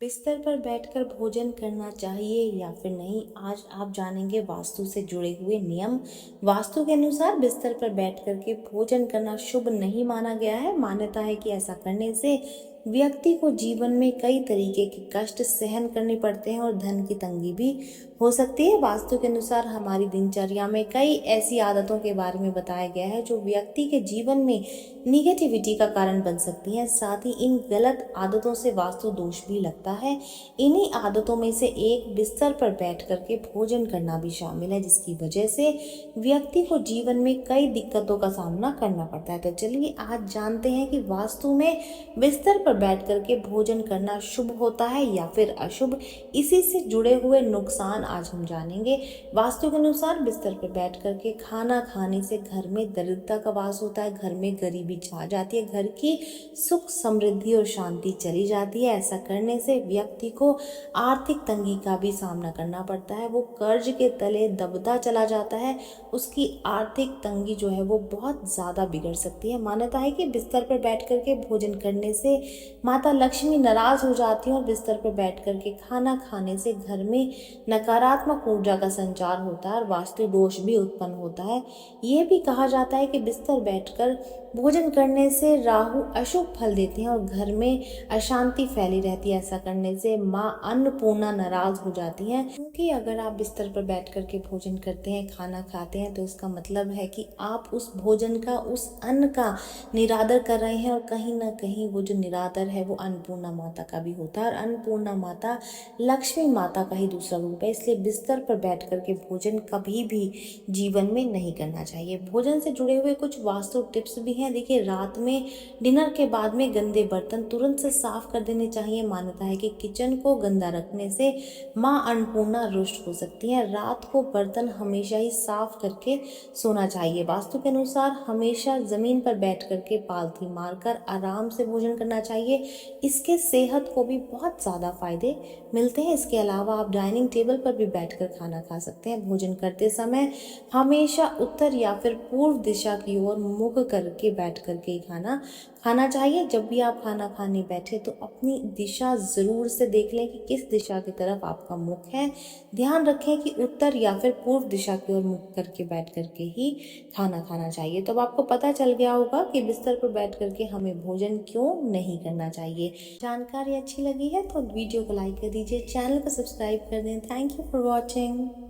बिस्तर पर बैठकर भोजन करना चाहिए या फिर नहीं, आज आप जानेंगे वास्तु से जुड़े हुए नियम। वास्तु के अनुसार बिस्तर पर बैठकर के भोजन करना शुभ नहीं माना गया है। मान्यता है कि ऐसा करने से व्यक्ति को जीवन में कई तरीके के कष्ट सहन करने पड़ते हैं और धन की तंगी भी हो सकती है। वास्तु के अनुसार हमारी दिनचर्या में कई ऐसी आदतों के बारे में बताया गया है जो व्यक्ति के जीवन में निगेटिविटी का कारण बन सकती हैं। साथ ही इन गलत आदतों से वास्तु दोष भी लगता है। इन्हीं आदतों में से एक बिस्तर पर बैठ करके भोजन करना भी शामिल है, जिसकी वजह से व्यक्ति को जीवन में कई दिक्कतों का सामना करना पड़ता है। तो चलिए आज जानते हैं कि वास्तु में बिस्तर पर बैठ करके भोजन करना शुभ होता है या फिर अशुभ। इसी से जुड़े हुए नुकसान आज हम जानेंगे। वास्तु के अनुसार बिस्तर पर बैठ करके खाना खाने से घर में दरिद्रता का वास होता है, घर में गरीबी छा जाती है, घर की सुख समृद्धि और शांति चली जाती है। ऐसा करने से व्यक्ति को आर्थिक तंगी का भी सामना करना पड़ता है, वो कर्ज के तले दबता चला जाता है, उसकी आर्थिक तंगी जो है वो बहुत ज़्यादा बिगड़ सकती है। मान्यता है कि बिस्तर पर बैठ करके भोजन करने से माता लक्ष्मी नाराज हो जाती है और बिस्तर पर बैठ करके खाना खाने से घर में नकारात्मक ऊर्जा का संचार होता है और वास्तु दोष भी उत्पन्न होता है। ये भी कहा जाता है कि बिस्तर बैठकर भोजन करने से राहु अशुभ फल देते हैं और घर में अशांति फैली रहती है। ऐसा करने से माँ अन्नपूर्णा नाराज हो जाती हैं, क्योंकि अगर आप बिस्तर पर बैठ करके भोजन करते हैं, खाना खाते हैं, तो इसका मतलब है कि आप उस भोजन का, उस अन्न का निरादर कर रहे हैं और कहीं ना कहीं वो जो निरादर है वो अन्नपूर्णा माता का भी होता है और अन्नपूर्णा माता लक्ष्मी माता का ही दूसरा रूप है। इसलिए बिस्तर पर बैठ करके भोजन कभी भी जीवन में नहीं करना चाहिए। भोजन से जुड़े हुए कुछ वास्तु टिप्स भी हैं। देखिए, रात में डिनर के बाद में गंदे बर्तन तुरंत से साफ कर देने चाहिए। मान्यता है कि किचन को गंदा रखने से माँ अन्नपूर्णा रुष्ट हो सकती है। रात को बर्तन हमेशा ही साफ करके सोना चाहिए। वास्तु के अनुसार हमेशा जमीन पर बैठ करके पालथी मारकर आराम से भोजन करना चाहिए। इसके सेहत को भी बहुत ज़्यादा फायदे मिलते हैं। इसके अलावा आप डाइनिंग टेबल पर भी बैठकर खाना खा सकते हैं। भोजन करते समय हमेशा उत्तर या फिर पूर्व दिशा की ओर मुख करके बैठ करके खाना खाना चाहिए। जब भी आप खाना खाने बैठे तो अपनी दिशा ज़रूर से देख लें कि किस दिशा की तरफ आपका मुख है। ध्यान रखें कि उत्तर या फिर पूर्व दिशा की ओर मुख करके बैठ करके ही खाना खाना चाहिए। तो अब आपको पता चल गया होगा कि बिस्तर पर बैठ करके हमें भोजन क्यों नहीं करना चाहिए। जानकारी अच्छी लगी है तो वीडियो को लाइक कर दीजिए, चैनल को सब्सक्राइब कर दें। Thank you for watching.